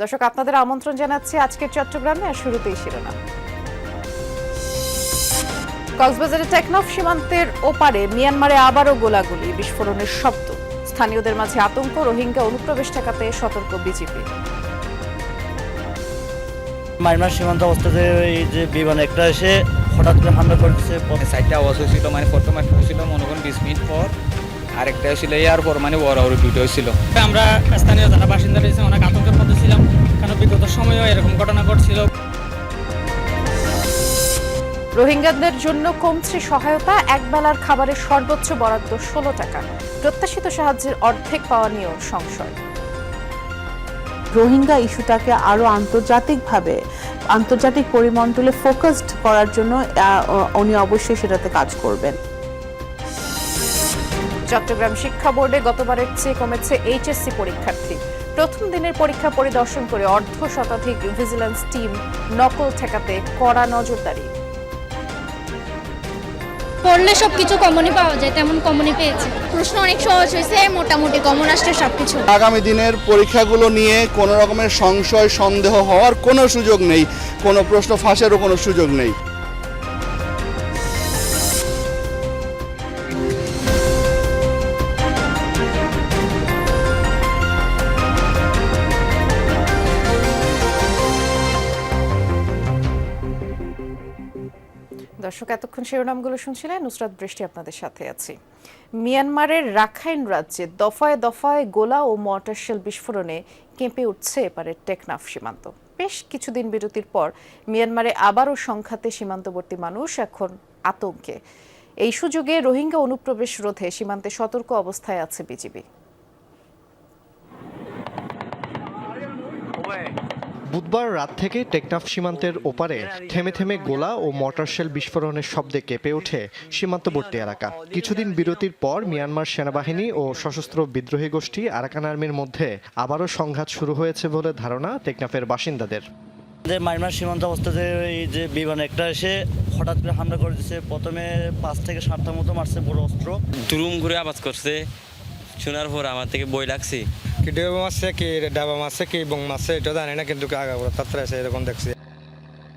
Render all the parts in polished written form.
দর্শক, আপনাদের আমন্ত্রণ জানাচ্ছি আজকের চট্টগ্রামে। আর শুরুতেই শিরোনাম। কক্সবাজারের টেকনাফ সীমান্তের ওপারে মিয়ানমারে আবারও গোলাগুলি, বিস্ফোরণের শব্দ। স্থানীয়দের মাঝে আতঙ্ক, রোহিঙ্গা অনুপ্রবেশ ঠেকাতে সতর্ক বিজিবি। মায়ানমার সীমান্ত অবস্থাতে এই যে বিমান একটা এসে হঠাৎ করে হামলা করেছে। সাইডটা আওয়াজ হয়েছিল, মানে প্রথম একটা হয়েছিল মনে করেন 20 মিনিট পর, আরেকটা হয়েছিল ইয়ার পর, মানে বড় দুটো হয়েছিল। আমরা স্থানীয় যারা বাসিন্দা রয়েছে অনেক আতঙ্কের মধ্যে ছিলাম, কারণ বিগত সময়েও এরকম ঘটনা ঘটছিল। রোহিঙ্গাদের জন্য কমছে সহায়তা, একবেলার খাবারের সর্বোচ্চ বরাদ্দ 16 টাকা। প্রত্যাশিত সাহায্যের অর্ধেক পাওয়া নিয়েও সংশয়। রোহিঙ্গা ইস্যুটাকে আরো আন্তর্জাতিক পরিমণ্ডলে ফোকাসড করার জন্য উনি অবশ্যই সেটাতে কাজ করবেন। চট্টগ্রাম শিক্ষা বোর্ডে গতবারের চেয়ে কমেছে এইচএসসি পরীক্ষার্থী। প্রথম দিনের পরীক্ষা পরিদর্শন করে অর্ধ শতাধিক ভিজিল্যান্স টিম, নকল ঠেকাতে কড়া নজরদারি। পড়লে সবকিছু কমনই পাওয়া যায়, তেমন কমনই পেয়েছে। প্রশ্ন অনেক সহজ হয়েছে, মোটামুটি কমন আসছে সবকিছু। আগামী দিনের পরীক্ষাগুলো নিয়ে কোনো রকমের সংশয় সন্দেহ হওয়ার কোনো সুযোগ নেই, কোনো প্রশ্ন ফাঁসেরও কোনো সুযোগ নেই। দর্শক, এতক্ষণ শিরোনামগুলো শুনছিলেন, নুসরাত বৃষ্টি আপনাদের সাথে আছি। মিয়ানমারের রাখাইন রাজ্যে দফায় দফায় গোলা ও মর্টার বিস্ফোরণে কেঁপে উঠছে এপারের টেকনাফ সীমান্ত। বেশ কিছুদিন বিরতির পর মিয়ানমারে আবারও সংঘাতে সীমান্তবর্তী মানুষ এখন আতঙ্কে। এই সুযোগে রোহিঙ্গা অনুপ্রবেশ রোধে সীমান্তে সতর্ক অবস্থায় আছে বিজিবি। বুধবার রাত থেকে টেকনাফ সীমান্তের ওপারে থেমে থেমে গোলা ও মর্টার শেল বিস্ফোরণের শব্দে কেঁপে ওঠে সীমান্তবর্তী এলাকা। কিছুদিন বিরতির পর মিয়ানমার সেনাবাহিনী ও সশস্ত্র বিদ্রোহী গোষ্ঠী আরাকান আর্মির মধ্যে আবারও সংঘাত শুরু হয়েছে বলে ধারণা টেকনাফের বাসিন্দাদের। মায়ানমার সীমান্ত অবস্থাতে এই যে বিমান একটা এসে হঠাৎ করে হামলা করে দিচ্ছে। প্রথমে 5 থেকে 7টা মতো মারছে বড় অস্ত্র, দুরুম করে আওয়াজ করছে। শোনার পর আমার থেকে বই লাগছে, কি ডেবা মারছে কি ডাবা মারছে কি বং মারছে এটা জানি না, কিন্তু আগাগোড়া তাত্রা আছে এরকম দেখছি।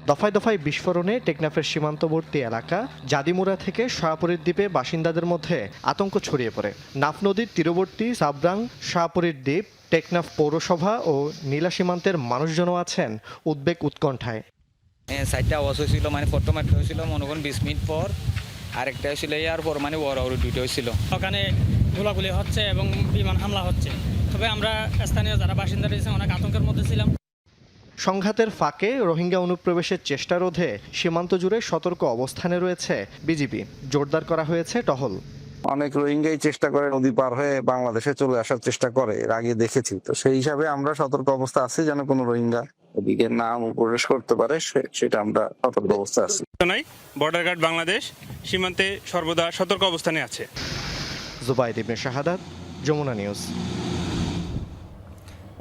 দফায় দফায় বিস্ফোরণে টেকনাফের সীমান্তবর্তী এলাকা জাদিমুরা থেকে শাহপুরীর দ্বীপে বাসিন্দাদের মধ্যে আতঙ্ক ছড়িয়ে পড়ে। নাফ নদীর তীরবর্তী সাবরাং, শাহপুরীর দ্বীপ, টেকনাফ পৌরসভা ও নীলা সীমান্তের মানুষজনও আছেন উদ্বেগ উৎকণ্ঠায়। সাইডটা আওয়াজ হয়েছিল, মানে প্রথম একটা হয়েছিল মনে করেন 20 মিনিট পর, আরেকটা হয়েছিল ইয়ার পর, মানে বড় দুটো হয়েছিল। ওখানে গোলাগুলি হচ্ছে এবং বিমান হামলা হচ্ছে, তবে আমরা স্থানীয় যারা বাসিন্দা রয়েছে অনেক আতঙ্কের মধ্যে ছিলাম। সংঘাতের ফাঁকে রোহিঙ্গা অনুপ্রবেশের চেষ্টা রোধে সীমান্ত জুড়ে সতর্ক অবস্থানে রয়েছে বিজিবি। জোরদার করা হয়েছে টহল। অনেক রোহিঙ্গাই চেষ্টা করে নদী পার হয়ে বাংলাদেশে চলে আসার চেষ্টা করে, এর আগে দেখেছি। তো সেই হিসাবে আমরা সতর্ক অবস্থা আছি, যেন কোনো রোহিঙ্গা ওদিকে না প্রবেশ করতে পারে, সেটা আমরা সতর্ক অবস্থা আছি। বর্ডার গার্ড বাংলাদেশ সীমান্তে সর্বদা সতর্ক অবস্থানে আছে। জুবাইদ ইবনে শাহাদাত, যমুনা নিউজ।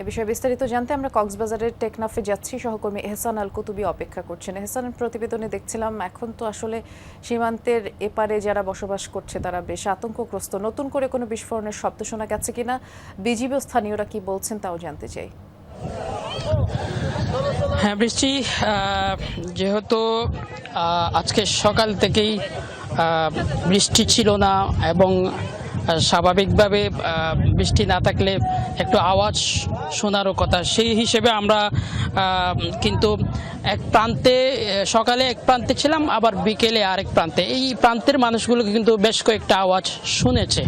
এ বিষয়ে বিস্তারিত জানতে আমরা কক্সবাজারের টেকনাফে যাচ্ছি। সহকর্মী এহসান আল কুতুবি অপেক্ষা করছেন। এহসানের প্রতিবেদনে দেখছিলাম এখন তো আসলে সীমান্তের এপারে যারা বসবাস করছে তারা বেশ আতঙ্কগ্রস্ত। নতুন করে কোনো বিস্ফোরণের শব্দ শোনা গেছে কিনা, বিজিবি ও স্থানীয়রা কি বলছেন তাও জানতে চাই। হ্যাঁ বৃষ্টি, যেহেতু আজকে সকাল থেকেই বৃষ্টি ছিল না এবং স্বাভাবিকভাবে বৃষ্টি না থাকলে একটু আওয়াজ শোনারও কথা, সেই হিসেবে আমরা কিন্তু এক প্রান্তে সকালে এক প্রান্তে ছিলাম, আবার বিকেলে আরেক প্রান্তে। এই প্রান্তের মানুষগুলো কিন্তু বেশ কয়েকটা আওয়াজ শুনেছে,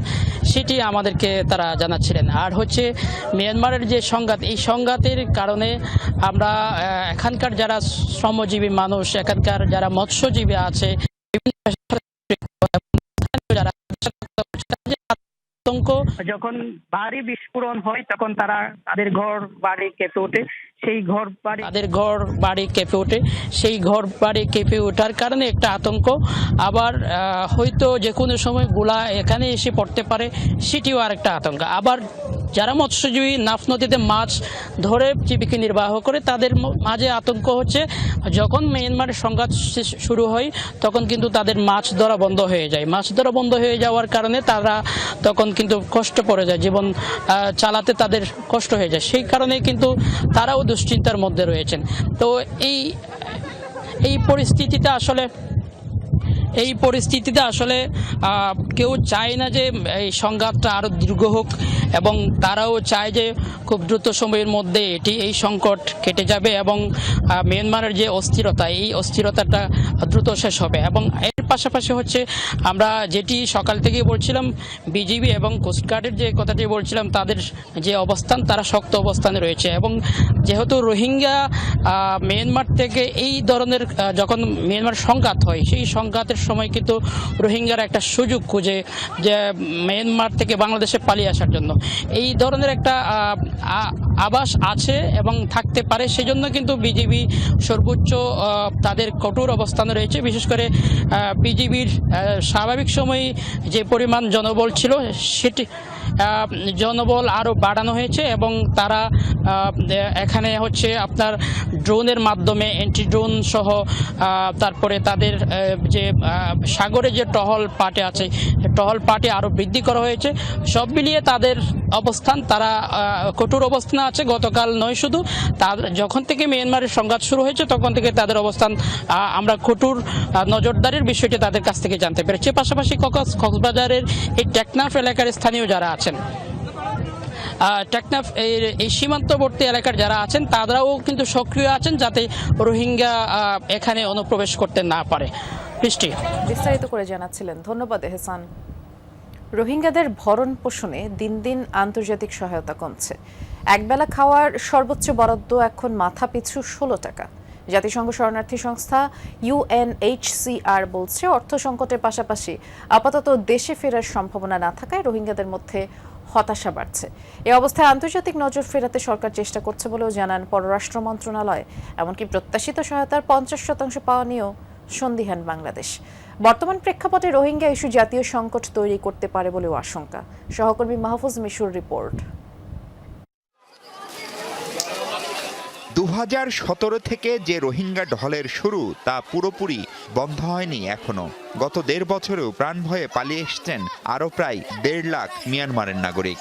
সেটি আমাদেরকে তারা জানাচ্ছিলেন। আর হচ্ছে মিয়ানমারের যে সংঘাত, এই সংঘাতের কারণে আমরা এখানকার যারা শ্রমজীবী মানুষ, এখানকার যারা মৎস্যজীবী আছে, যখন ভারী বিস্ফোরণ হয় তখন তাদের ঘর বাড়ি কেঁপে ওঠে। সেই ঘর বাড়ি কেঁপে ওঠার কারণে একটা আতঙ্ক। আবার হয়তো যে কোনো সময় গোলা এখানে এসে পড়তে পারে, সেটিও আরেকটা আতঙ্ক। আবার যারা মৎস্যজীবী নাফ নদীতে মাছ ধরে জীবিকা নির্বাহ করে তাদের মাঝে আতঙ্ক হচ্ছে যখন মিয়ানমারের সংঘাত শুরু হয় তখন কিন্তু তাদের মাছ ধরা বন্ধ হয়ে যায়। মাছ ধরা বন্ধ হয়ে যাওয়ার কারণে তারা তখন কিন্তু কষ্ট পড়ে যায়, জীবন চালাতে তাদের কষ্ট হয়ে যায়। সেই কারণে কিন্তু তারাও দুশ্চিন্তার মধ্যে রয়েছেন। তো এই পরিস্থিতিতে আসলে কেউ চায় না যে এই সংঘাতটা আরও দীর্ঘ হোক, এবং তারাও চায় যে খুব দ্রুত সময়ের মধ্যে এই সংকট কেটে যাবে এবং মিয়ানমারের যে অস্থিরতা, এই অস্থিরতাটা দ্রুত শেষ হবে। এবং এর পাশাপাশি হচ্ছে আমরা যেটি সকাল থেকেই বলছিলাম, বিজিবি এবং কোস্টগার্ডের যে কথাটি বলছিলাম, তাদের যে অবস্থান, তারা শক্ত অবস্থানে রয়েছে। এবং যেহেতু রোহিঙ্গা মিয়ানমার থেকে এই ধরনের যখন মিয়ানমার সংঘাত হয়, সেই সংঘাতের সময় কিন্তু রোহিঙ্গারা একটা সুযোগ খুঁজে যে মিয়ানমার থেকে বাংলাদেশে পালিয়ে আসার জন্য। এই ধরনের একটা আভাস আছে এবং থাকতে পারে, সেজন্য কিন্তু বিজিবি সর্বোচ্চ তাদের কঠোর অবস্থানে রয়েছে। বিশেষ করে বিজিবির স্বাভাবিক সময়ে যে পরিমাণ জনবল ছিল সেটি জনবল আরও বাড়ানো হয়েছে এবং তারা এখানে হচ্ছে আপনার ড্রোনের মাধ্যমে অ্যান্টি ড্রোন সহ তারপরে তাদের যে সাগরে যে টহল পাটে আছে, টহল পাটে আরও বৃদ্ধি করা হয়েছে। সব মিলিয়ে তাদের অবস্থান, তারা কঠোর অবস্থানে আছে। গতকাল নয় শুধু, যখন থেকে মিয়ানমারের সংঘাত শুরু হয়েছে তখন থেকে তাদের অবস্থান আমরা কঠোর নজরদারির বিষয়টি তাদের কাছ থেকে জানতে পেরেছি। পাশাপাশি কক্সবাজারের এই টেকনাফ এলাকার স্থানীয় যারা আছেন, টেকনাফ এই সীমান্তবর্তী এলাকার যারা আছেন, তারাও কিন্তু সক্রিয় আছেন যাতে রোহিঙ্গা এখানে অনুপ্রবেশ করতে না পারে। বৃষ্টি বিস্তারিত করে জানাচ্ছিলেন, ধন্যবাদ এহসান। রোহিঙ্গাদের ভরণ পোষণে দিন দিন আন্তর্জাতিক সহায়তা কমছে। একবেলা খাওয়ার সর্বোচ্চ বরাদ্দ এখন মাথাপিছু 16 টাকা। জাতিসংঘ শরণার্থী সংস্থা UNHCR বলছে, অর্থ সংকটের পাশাপাশি আপাতত দেশে ফেরার সম্ভাবনা না থাকায় রোহিঙ্গাদের মধ্যে হতাশা বাড়ছে। এই অবস্থায় আন্তর্জাতিক নজর ফেরাতে সরকার চেষ্টা করছে বলেও জানান পররাষ্ট্র মন্ত্রণালয়। এমনকি প্রত্যাশিত সহায়তার 50% পাওয়া নিয়েও সন্দিহান বাংলাদেশ। বর্তমান প্রেক্ষাপটে রোহিঙ্গা ইস্যু জাতীয় সংকট তৈরি করতে পারে বলেও আশঙ্কা। সহকর্মী মাহফুজ মিশুর রিপোর্ট। 2017 থেকে যে রোহিঙ্গা ঢলের শুরু তা পুরোপুরি বন্ধ হয়নি এখনো। গত 1.5 বছরেও প্রাণ ভয়ে পালিয়ে এসছেন আরও প্রায় 1.5 লাখ মিয়ানমারের নাগরিক।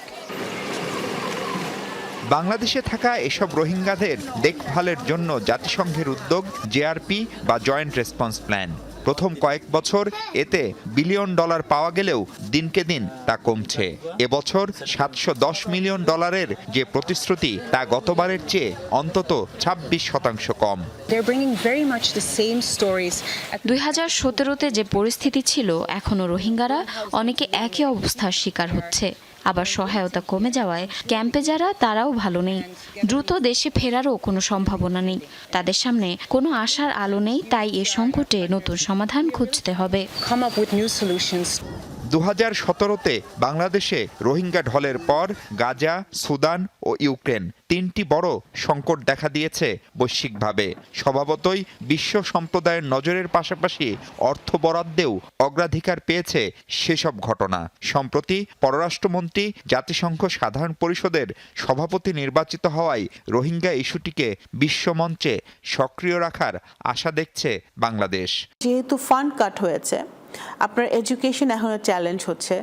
বাংলাদেশে থাকা এসব রোহিঙ্গাদের দেখভালের জন্য জাতিসংঘের উদ্যোগ জেআরপি বা জয়েন্ট রেসপন্স প্ল্যান। প্রথম কয়েক বছর এতে $1 বিলিয়ন পাওয়া গেলেও দিনকে দিন তা কমছে। এবছর $710 মিলিয়ন যে প্রতিশ্রুতি, তা গতবারের চেয়ে অন্তত 26% কম। 2017-তে যে পরিস্থিতি ছিল, এখনো রোহিঙ্গারা অনেকে একই অবস্থার শিকার হচ্ছে। আবার সহায়তা কমে যাওয়ায় ক্যাম্পে যারা, তারাও ভালো নেই। দ্রুত দেশে ফেরারও কোনো সম্ভাবনা নেই। তাদের সামনে কোনো আশার আলো নেই। তাই এ সংকটে নতুন সমাধান খুঁজতে হবে। 2017-তে বাংলাদেশে রোহিঙ্গা ঢলের পর গাজা, সুদান ও ইউক্রেন 3টি বড় সংকট দেখা দিয়েছে বৈশ্বিকভাবে। স্বভাবতই বিশ্ব সম্প্রদায়ের নজরের পাশাপাশি অর্থ বরাদ্দেও অগ্রাধিকার পেয়েছে সেসব ঘটনা। সম্প্রতি পররাষ্ট্রমন্ত্রী জাতিসংঘ সাধারণ পরিষদের সভাপতি নির্বাচিত হওয়ায় রোহিঙ্গা ইস্যুটিকে বিশ্বমঞ্চে সক্রিয় রাখার আশা দেখছে বাংলাদেশ। যেহেতু ফান্ড কাট হয়েছে, আপনার এডুকেশন এখন চ্যালেঞ্জ হচ্ছে,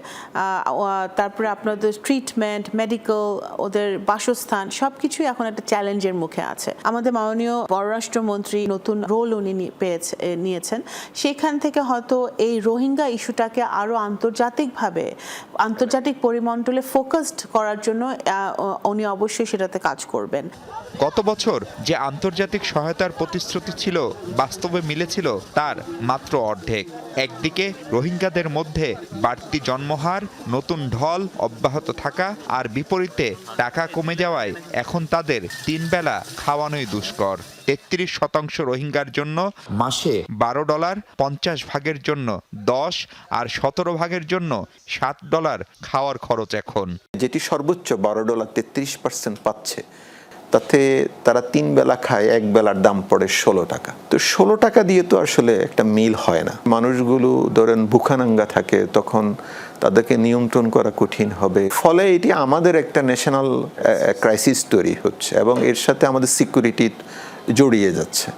তারপরে আপনাদের ট্রিটমেন্ট, মেডিকেল, ওদের বাসস্থান, সবকিছুই এখন একটা চ্যালেঞ্জের মুখে আছে। আমাদের মাননীয় পররাষ্ট্রমন্ত্রী নতুন রোল উনি নিয়েছেন, সেখান থেকে হয়তো এই রোহিঙ্গা ইস্যুটাকে আরও আন্তর্জাতিক পরিমণ্ডলে ফোকাসড করার জন্য উনি অবশ্যই সেটাতে কাজ করবেন। গত বছর যে আন্তর্জাতিক সহায়তার প্রতিশ্রুতি ছিল, বাস্তবে মিলেছিল তার মাত্র অর্ধেক। একদিকে রোহিঙ্গাদের মধ্যে বাড়তি জন্মহার, নতুন ঢল অব্যাহত থাকা, আর বিপরীতে টাকা কমে যাওয়ায় এখন তাদের 3 বেলা খাওয়ানোই দুষ্কর। 33% রোহিঙ্গার জন্য মাসে $12, 50 ভাগের জন্য 10, আর 17 ভাগের জন্য $7 খাওয়ার খরচ এখন। যেটি সর্বোচ্চ $12, 33% পাচ্ছে, তাতে তারা 3 বেলা খায়, 1 বেলার দাম পড়ে 16 টাকা। তো 16 টাকা দিয়ে তো আসলে একটা মিল হয় না। মানুষগুলো ধরেন ভুখানাঙ্গা থাকে, তখন তাদেরকে নিয়ন্ত্রণ করা কঠিন হবে। ফলে এটি আমাদের একটা ন্যাশনাল ক্রাইসিস তৈরি হচ্ছে এবং এর সাথে আমাদের সিকিউরিটি জড়িয়ে যাচ্ছে।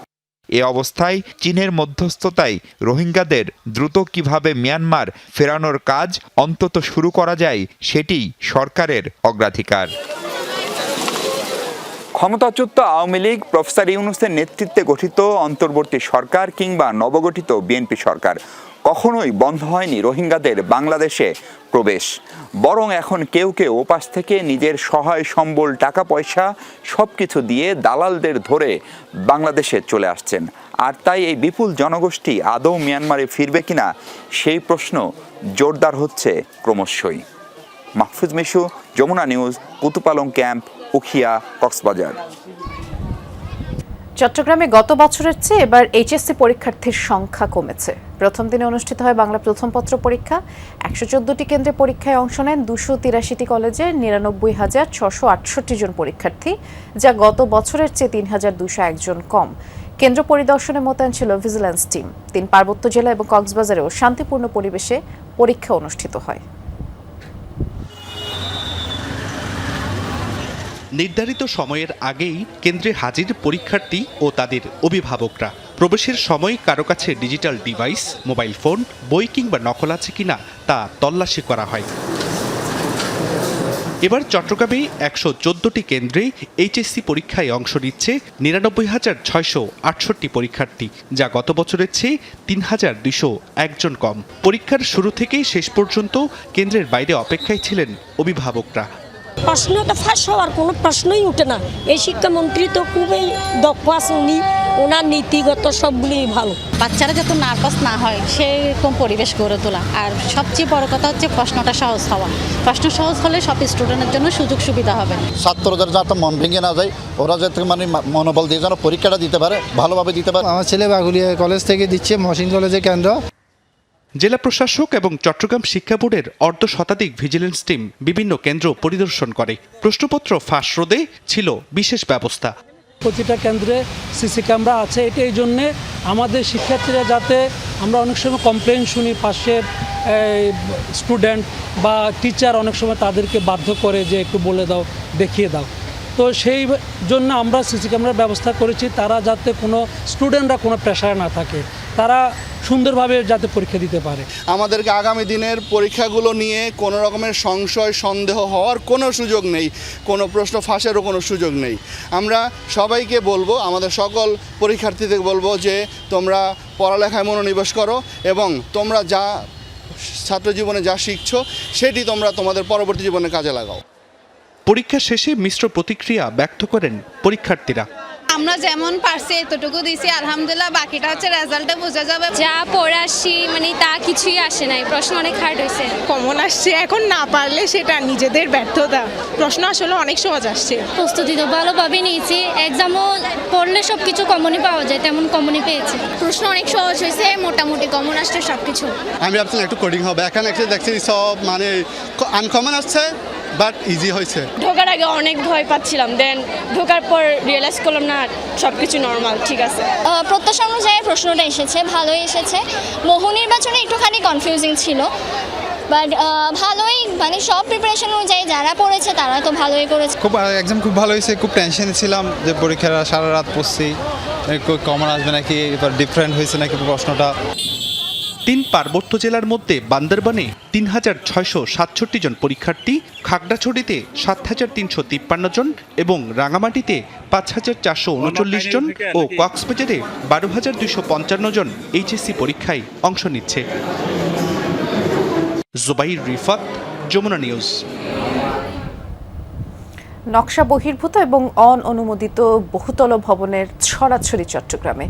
এ অবস্থায় চীনের মধ্যস্থতায় রোহিঙ্গাদের দ্রুত কিভাবে মিয়ানমার ফেরানোর কাজ অন্তত শুরু করা যায় সেটি সরকারের অগ্রাধিকার। ক্ষমতাচ্যুত আওয়ামী লীগ প্রফেসর ইউনূসের নেতৃত্বে গঠিত অন্তর্বর্তী সরকার কিংবা নবগঠিত বিএনপি সরকার কখনোই বন্ধ হয়নি রোহিঙ্গাদের বাংলাদেশে প্রবেশ, বরং এখন কেউ কেউ ওপাশ থেকে নিজের সহায় সম্বল টাকা পয়সা সবকিছু দিয়ে দালালদের ধরে বাংলাদেশে চলে আসছেন। আর তাই এই বিপুল জনগোষ্ঠী আদৌ মিয়ানমারে ফিরবে কিনা সেই প্রশ্ন জোরদার হচ্ছে ক্রমশই। Mahfuz Mishu, Jamuna news, Kutupalong camp, Ukhia, Cox's Bazar. চট্টগ্রামে গত বছরের চেয়ে এবার এইচএসসি পরীক্ষার্থীর সংখ্যা কমেছে। প্রথম দিনে অনুষ্ঠিত হয় বাংলা প্রথম পত্র পরীক্ষা। 114টি কেন্দ্রে পরীক্ষায় অংশ নেন 283টি কলেজের 99,668 জন পরীক্ষার্থী, যা গত বছরের চেয়ে 3,201 জন কম। কেন্দ্র পরিদর্শনে মোতায়েন ছিল ভিজিল্যান্স টিম। 3 পার্বত্য জেলা এবং কক্সবাজারেও শান্তিপূর্ণ পরিবেশে পরীক্ষা অনুষ্ঠিত হয়। নির্ধারিত সময়ের আগেই কেন্দ্রে হাজির পরীক্ষার্থী ও তাদের অভিভাবকরা। প্রবেশের সময় কারো কাছে ডিজিটাল ডিভাইস, মোবাইল ফোন, বই কিংবা নকল আছে কিনা তা তল্লাশি করা হয়। এবার চট্টগ্রামে 114টি কেন্দ্রে এইচএসসি পরীক্ষায় অংশ নিচ্ছে 99,668 পরীক্ষার্থী, যা গত বছরের চেয়ে 3,201 জন কম। পরীক্ষার শুরু থেকে শেষ পর্যন্ত কেন্দ্রের বাইরে অপেক্ষায় ছিলেন অভিভাবকরা। প্রশ্নটা ফাঁস হওয়ার কোনো প্রশ্নই উঠে না। এই শিক্ষামন্ত্রী তো খুবই দক্ষ আছে, উনি ওনার নীতিগত সবগুলোই ভালো। বাচ্চারা যাতে নার্ভাস না হয় সেরকম পরিবেশ গড়ে তোলা, আর সবচেয়ে বড় কথা হচ্ছে প্রশ্নটা সহজ হওয়া। প্রশ্ন সহজ হলে সব স্টুডেন্টের জন্য সুযোগ সুবিধা হবে। ছাত্রদের যাতে মন ভেঙে না যায়, ওরা যাতে মানে মনোবল দিয়ে যেন পরীক্ষাটা দিতে পারে, ভালোভাবে দিতে পারে। আমার ছেলে বাগুলিয়া কলেজ থেকে দিচ্ছে, মহসিন কলেজের কেন্দ্র। জেলা প্রশাসক এবং চট্টগ্রাম শিক্ষা বোর্ডের অর্ধশতাধিক ভিজিলেন্স টিম বিভিন্ন কেন্দ্র পরিদর্শন করে। প্রশ্নপত্র ফাঁস রোধে ছিল বিশেষ ব্যবস্থা। প্রতিটা কেন্দ্রে সিসি ক্যামেরা আছে। এটা এই জন্যে আমাদের শিক্ষার্থীরা যাতে, আমরা অনেক সময় কমপ্লেন শুনি পাশের স্টুডেন্ট বা টিচার অনেক সময় তাদেরকে বাধ্য করে যে একটু বলে দাও, দেখিয়ে দাও। তো সেই জন্য আমরা সিসি ক্যামেরার ব্যবস্থা করেছি, তারা যাতে কোনো স্টুডেন্টরা কোনো প্রেশারে না থাকে, তারা সুন্দরভাবে যাতে পরীক্ষা দিতে পারে। আমাদেরকে আগামী দিনের পরীক্ষাগুলো নিয়ে কোনো রকমের সংশয় সন্দেহ হওয়ার কোনো সুযোগ নেই, কোনো প্রশ্ন ফাঁসেরও কোনো সুযোগ নেই। আমরা সবাইকে বলবো, আমাদের সকল পরীক্ষার্থীদের বলবো যে তোমরা পড়ালেখায় মনোনিবেশ করো এবং তোমরা যা ছাত্র জীবনে যা শিখছো সেটি তোমরা তোমাদের পরবর্তী জীবনে কাজে লাগাও। পরীক্ষা শেষে মিশ্র প্রতিক্রিয়া ব্যক্ত করেন পরীক্ষার্থীরা। আমরা যেমন পারছি এতটুকু দিছি, আলহামদুলিল্লাহ। বাকিটা হচ্ছে রেজাল্টে বোঝা যাবে। যা পড়ে আসছি মানে তা কিছুই আসে নাই, প্রশ্ন অনেক হার্ড হয়েছে। কমন আসছে, এখন না পারলে সেটা নিজেদের ব্যর্থতা। প্রশ্ন আসলে অনেক সহজ আসছে। প্রস্তুতি তো ভালোভাবে নিয়েছি, এক্সামও পড়লে সব কিছু কমনই পাওয়া যায়, তেমন কমনই পেয়েছি। প্রশ্ন অনেক সহজ হয়েছে, মোটামুটি কমন আসছে সব কিছু। আমি ভাবছিলাম একটু কোডিং হবে, এখানে দেখছি সব মানে আনকমন আসছে, বাট ইজি হয়েছে। ঢোকার আগে অনেক ভয় পাচ্ছিলাম, দেন ঢোকার পর রিয়েলাইজ করলাম না সব কিছু নর্মাল, ঠিক আছে। প্রত্যাশা অনুযায়ী প্রশ্নটা এসেছে, ভালোই এসেছে। বহু নির্বাচনে একটুখানি কনফিউজিং ছিল, বাট ভালোই, মানে সব প্রিপারেশন অনুযায়ী যারা পড়েছে তারা তো ভালোই করেছে। খুব এক্সাম খুব ভালো হয়েছে। খুব টেনশনে ছিলাম যে পরীক্ষার সারা রাত পড়ছি, কমন আসবে নাকি, এবার ডিফারেন্ট হয়েছে নাকি প্রশ্নটা। 3 পার্বত্য জেলার মধ্যে বান্দরবানে 3,667 জন পরীক্ষার্থী, খাগড়াছড়িতে 7,353 জন এবং রাঙামাটিতে 5,439 জন ও কক্সবাজারে 12,255 জন এইচএসসি পরীক্ষায় অংশ নিচ্ছে। জুবাইর রিফাত, যমুনা নিউজ। নকশা বহির্ভূত এবং অননুমোদিত বহুতল ভবনের ছড়াছড়ি চট্টগ্রামে।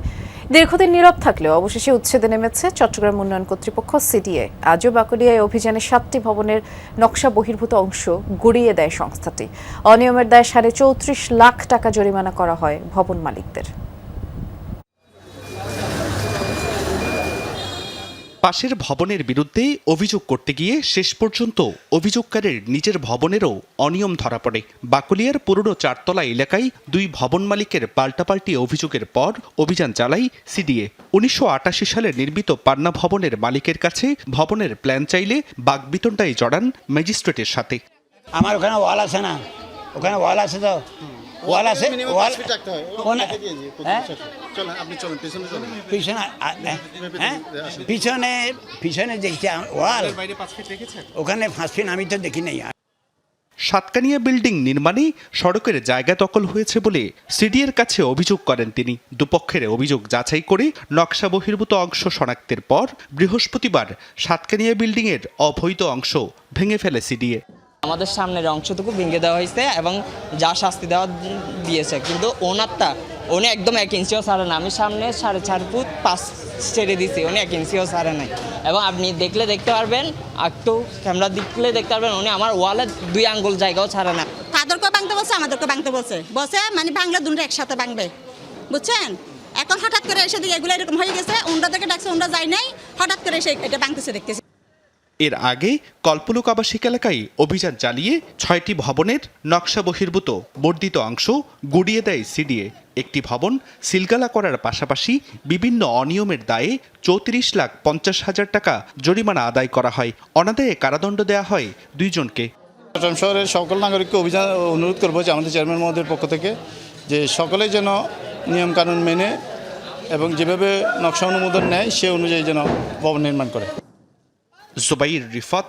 দীর্ঘদিন নীরব থাকলেও অবশেষে উচ্ছেদে নেমেছে চট্টগ্রাম উন্নয়ন কর্তৃপক্ষ সিডিএ। আজও বাকলিয়ায় অভিযানে 7টি ভবনের নকশা বহির্ভূত অংশ গুড়িয়ে দেয় সংস্থাটি। অনিয়মের দায়ে 34.5 লাখ টাকা জরিমানা করা হয় ভবন মালিকদের। পাশের ভবনের বিরুদ্ধে অভিযোগ করতে গিয়ে শেষ পর্যন্ত অভিযোগকারীর নিজের ভবনেরও অনিয়ম ধরা পড়ে। বাকলিয়ার পুরনো চারতলা এলাকায় 2 ভবন মালিকের পাল্টাপাল্টি অভিযোগের পর অভিযান চালায় সিডিএ। 1988 সালে নির্মিত পান্না ভবনের মালিকের কাছে ভবনের প্ল্যান চাইলে বাগবিতণ্ডায় জড়ান ম্যাজিস্ট্রেটের সাথে। আমার ওখানে ওয়াল আছে না, ওখানে ওয়াল আছে তো, ওয়াল আছে, ওয়াল পিছনে পিছনে দেখছি ওয়াল, ওখানে 5 ফিট আমি তো দেখি নাই। সাতকানিয়া বিল্ডিং নির্মাণে সড়কের জায়গা দখল হয়েছে বলে সিডিএর কাছে অভিযোগ করেন তিনি। দুপক্ষের অভিযোগ যাচাই করে নকশা বহির্ভূত অংশ শনাক্তের পর বৃহস্পতিবার সাতকানিয়া বিল্ডিংয়ের অবৈধ অংশ ভেঙে ফেলে সিডিএ। আমাদের সামনের অংশটুকু ভেঙে দেওয়া হয়েছে এবং যা শাস্তি দেওয়া দিয়েছে, কিন্তু ওনারটা উনি একদম 1 ইঞ্চিও ছাড়ে না। আমি সামনে 4.5 ফুট 5 ছেড়ে দিছি, উনি 1 ইঞ্চিও ছাড়ে নাই। এবং আপনি দেখলে দেখতে পারবেন, একটু ক্যামেরা দেখলে দেখতে পারবেন, উনি আমার ওয়ালে 2 আঙ্গুল জায়গাও ছাড়ে না। তাদেরকেও ভাঙতে বলছে, আমাদেরকেও ভাঙতে বলছে, মানে ভাঙলে দুটো একসাথে ভাঙবে, বুঝছেন? এখন হঠাৎ করে এসে দিকে এগুলো এরকম হয়ে গেছে, ওনরা থেকে ডাকছে, ওনরা যায় নাই, হঠাৎ করে এসে এটা ভাঙতেছে দেখতেছি। এর আগে কল্পলুক আবাসিক এলাকায় অভিযান চালিয়ে 6টি ভবনের নকশা বহির্ভূত বর্ধিত অংশ গুড়িয়ে দেয় সিডিএ। একটি ভবন সিলগালা করার পাশাপাশি বিভিন্ন অনিয়মের দায়ে 34,50,000 টাকা জরিমানা আদায় করা হয়। অনাদায়ে কারাদণ্ড দেওয়া হয় 2 জনকে। চট্টগ্রাম শহরের সকল নাগরিককে অনুরোধ করবো যে আমাদের চেয়ারম্যান মহোদয়ের পক্ষ থেকে যে সকলেই যেন নিয়মকানুন মেনে এবং যেভাবে নকশা অনুমোদন নেয় সে অনুযায়ী যেন ভবন নির্মাণ করে। জুবাইর রিফাত,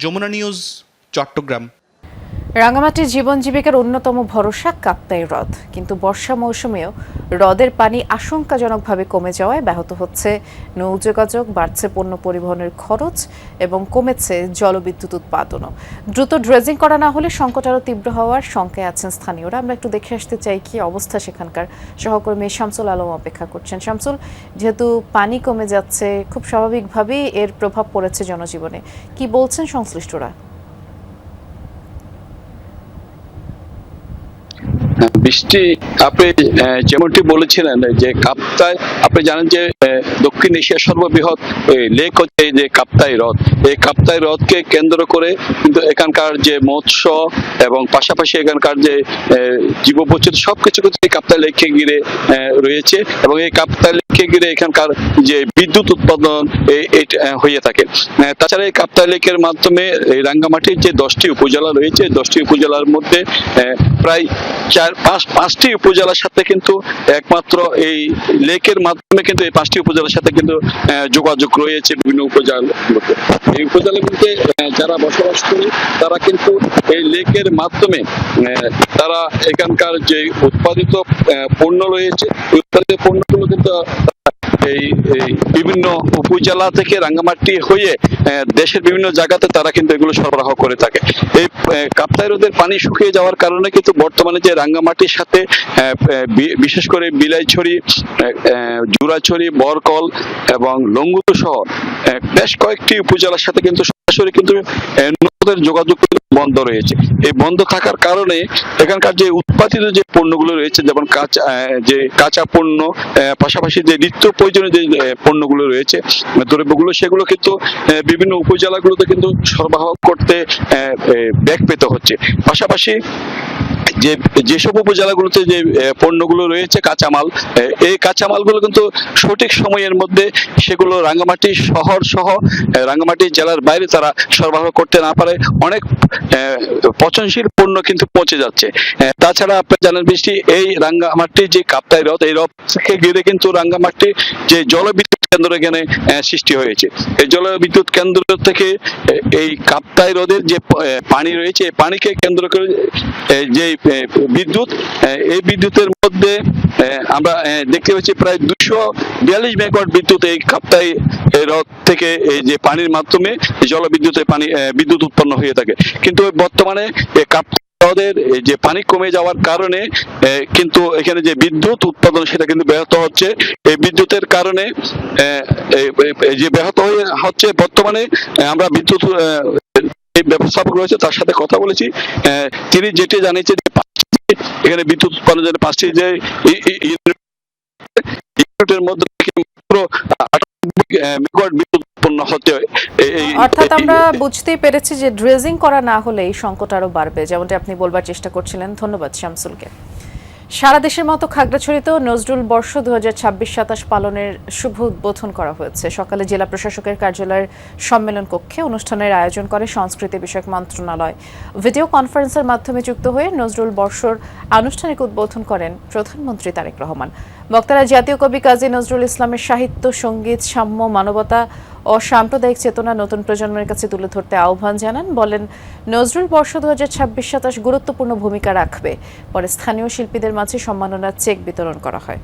যমুনা নিউজ, চট্টগ্রাম। রাঙামাটির জীবন জীবিকার অন্যতম ভরসা কাপ্তাই হ্রদ, কিন্তু বর্ষা মৌসুমেও হ্রদের পানি আশঙ্কাজনকভাবে কমে যাওয়ায় ব্যাহত হচ্ছে নৌযোগাযোগ, বাড়ছে পণ্য পরিবহনের খরচ এবং কমেছে জলবিদ্যুৎ উৎপাদনও। দ্রুত ড্রেজিং করা না হলে সংকট আরও তীব্র হওয়ার শঙ্কায় আছেন স্থানীয়রা। আমরা একটু দেখে আসতে চাই কি অবস্থা সেখানকার। সহকর্মী শামসুল আলম অপেক্ষা করছেন। শামসুল, যেহেতু পানি কমে যাচ্ছে, খুব স্বাভাবিকভাবেই এর প্রভাব পড়েছে জনজীবনে, কি বলছেন সংশ্লিষ্টরা? বৃষ্টি, আপনি যেমনটি বলেছিলেন যে কাপ্তাই, আপনি জানেন যে দক্ষিণ এশিয়ার সর্ববৃহৎ লেক হচ্ছে যে কাপ্তাই হ্রদ। এই কাপ্তাই হ্রদকে কেন্দ্র করে কিন্তু এখানকার যে মৎস্য এবং পাশাপাশি এখানকার যে জীববৈচিত্র্য সবকিছু কিন্তু এই কাপ্তাই লেককে ঘিরে রয়েছে এবং এই কাপ্তাই লেককে ঘিরে এখানকার যে বিদ্যুৎ উৎপাদন হয়ে থাকে। তাছাড়া এই কাপ্তাই লেকের মাধ্যমে এই রাঙ্গামাটির যে 10টি উপজেলা রয়েছে, 10টি উপজেলার মধ্যে প্রায় 5টি উপজেলার সাথে কিন্তু একমাত্র এই লেকের মাধ্যমে কিন্তু এই 5টি উপজেলার সাথে কিন্তু যোগাযোগ রয়েছে বিভিন্ন উপজেলাগুলোতে। এই উপজেলাগুলোতে যারা বসবাস করে তারা কিন্তু এই লেকের মাধ্যমে তারা এখানকার যে উৎপাদিত পণ্য রয়েছে, উৎপাদিত পণ্যগুলো কিন্তু এই বিভিন্ন উপজেলা থেকে রাঙ্গামাটি হয়ে দেশের বিভিন্ন জায়গাতে তারা কিন্তু এগুলো সরবরাহ করে থাকে। এই কাপ্তাই হ্রদের পানি শুকিয়ে যাওয়ার কারণে কিন্তু বর্তমানে যে রাঙ্গামাটির সাথে বিশেষ করে বিলাইছড়ি, জুরাছড়ি, বরকল এবং লঙ্গুদু সহ বেশ কয়েকটি উপজেলার সাথে কিন্তু সরাসরি কিন্তু নৌপথের যোগাযোগ বন্ধ রয়েছে। এই বন্ধ থাকার কারণে এখানকার যে উৎপাদিত যে পণ্যগুলো রয়েছে, যেমন কাঁচা পণ্য, পাশাপাশি যে নিত্য প্রয়োজনীয় যে পণ্যগুলো রয়েছে, দ্রব্যগুলো, সেগুলো কিন্তু বিভিন্ন উপজেলাগুলোতে কিন্তু সরবরাহ করতে ব্যাগ পেতে হচ্ছে। পাশাপাশি যেসব উপজেলাগুলোতে যে পণ্যগুলো রয়েছে কাঁচামাল, এই কাঁচামালগুলো কিন্তু সঠিক সময়ের মধ্যে সেগুলো রাঙ্গামাটি শহর সহ রাঙ্গামাটি জেলার বাইরে তারা সরবরাহ করতে না পারে অনেক পচনশীল পণ্য কিন্তু পচে যাচ্ছে। তাছাড়া আপনারা জানেন বৃষ্টি, এই রাঙ্গামাটির যে কাপ্তাই হ্রদ, এই হ্রদকে ঘিরে কিন্তু রাঙ্গামাটির যে জলবিদ্যুৎ কেন্দ্র এখানে সৃষ্টি হয়েছে। এই জলবিদ্যুৎ কেন্দ্র থেকে এই কাপ্তাই হ্রদের যে পানি রয়েছে, এই পানিকে কেন্দ্র করে যে বিদ্যুৎ, এই বিদ্যুতের মধ্যে আমরা দেখতে পাচ্ছি প্রায় 242 মেগাওয়াট বিদ্যুৎ এই কাপ্তাই হ্রদ থেকে এই যে পানির মাধ্যমে জলবিদ্যুতের বিদ্যুৎ উৎপন্ন হয়ে থাকে। কিন্তু বর্তমানে কাপ্তাই হ্রদের যে পানি কমে যাওয়ার কারণে কিন্তু এখানে যে বিদ্যুৎ উৎপাদন সেটা কিন্তু ব্যাহত হচ্ছে। এই বিদ্যুতের কারণে যে ব্যাহত হচ্ছে, বর্তমানে আমরা বিদ্যুৎ ব্যবস্থাপক রয়েছে তার সাথে কথা বলেছি, তিনি যেটি জানিয়েছেন এখানে বিদ্যুৎ উৎপাদনের 5টি যে ইউনিটের মধ্যে মাত্র 98 মেগাওয়াট বিদ্যুৎ উৎপন্ন হতে অর্থাৎ আমরা বুঝতেই পেরেছি যে ড্রেজিং করা না হলে এই সংকট আরো বাড়বে, যেমনটা আপনি বলবার চেষ্টা করছিলেন। ধন্যবাদ শামসুলকে। সারা দেশের মতো খাগড়াছড়িতেও নজরুল বর্ষ 2026-27 পালনের শুভ উদ্বোধন করা হয়েছে। সকালে জেলা প্রশাসকের কার্যালয়ের সম্মেলন কক্ষে অনুষ্ঠানের আয়োজন করে সংস্কৃতি বিষয়ক মন্ত্রণালয়। ভিডিও কনফারেন্সের মাধ্যমে যুক্ত হয়ে নজরুল বর্ষর আনুষ্ঠানিক উদ্বোধন করেন প্রধানমন্ত্রী তারেক রহমান। বক্তারা জাতীয় কবি কাজী নজরুল ইসলামের সাহিত্য, সঙ্গীত, সাম্য, মানবতা ও সাম্প্রদায়িক চেতনা নতুন প্রজন্মের কাছে তুলে ধরতে আহ্বান জানান। বলেন, নজরুল বর্ষ 2026-27 গুরুত্বপূর্ণ ভূমিকা রাখবে। পরে স্থানীয় শিল্পীদের মাঝে সম্মাননার চেক বিতরণ করা হয়।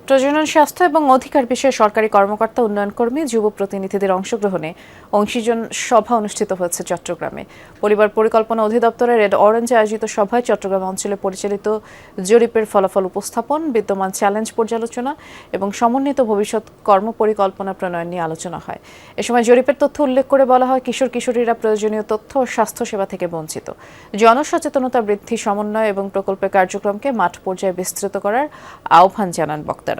প্রজনন, স্বাস্থ্য এবং অধিকার বিষয়ে সরকারি কর্মকর্তা, উন্নয়ন কর্মী, যুব প্রতিনিধিদের অংশগ্রহণে অংশীজন সভা অনুষ্ঠিত হয়েছে চট্টগ্রামে। পরিবার পরিকল্পনা অধিদপ্তরের রেড অরেঞ্জে আয়োজিত সভায় চট্টগ্রাম অঞ্চলে পরিচালিত জরিপের ফলাফল উপস্থাপন, বিদ্যমান চ্যালেঞ্জ পর্যালোচনা এবং সমন্বিত ভবিষ্যৎ কর্মপরিকল্পনা প্রণয়ন নিয়ে আলোচনা হয়। এ সময় জরিপের তথ্য উল্লেখ করে বলা হয়, কিশোর কিশোরীরা প্রয়োজনীয় তথ্য ও স্বাস্থ্যসেবা থেকে বঞ্চিত। জনসচেতনতা বৃদ্ধি, সমন্বয় এবং প্রকল্পের কার্যক্রমকে মাঠ পর্যায়ে বিস্তৃত করার আহ্বান জানান বক্তারা।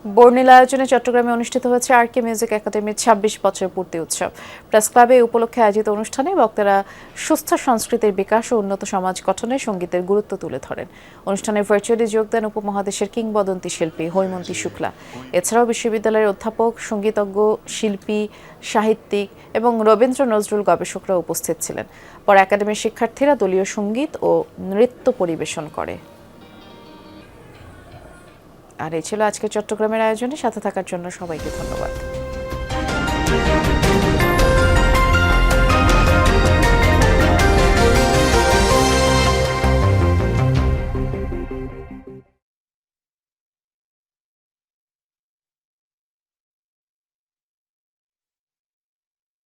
বর্ণিলা আয়োজনে চট্টগ্রামে অনুষ্ঠিত হয়েছে আরকে মিউজিক একাডেমির 26 বছর পূর্তি উৎসব। প্রেস ক্লাবে এই উপলক্ষে আয়োজিত অনুষ্ঠানে বক্তারা সুস্থ সংস্কৃতির বিকাশ ও উন্নত সমাজ গঠনে সঙ্গীতের গুরুত্ব তুলে ধরেন। অনুষ্ঠানে ভার্চুয়ালি যোগ দেন উপমহাদেশের কিংবদন্তি শিল্পী হৈমন্তী শুক্লা। এছাড়াও বিশ্ববিদ্যালয়ের অধ্যাপক, সঙ্গীতজ্ঞ, শিল্পী, সাহিত্যিক এবং রবীন্দ্র নজরুল গবেষকরা উপস্থিত ছিলেন। পরে একাডেমির শিক্ষার্থীরা দলীয় সঙ্গীত ও নৃত্য পরিবেশন করে। আর এই ছিল আজকে চট্টগ্রামের আয়োজনে। সাথে থাকার জন্য সবাইকে ধন্যবাদ।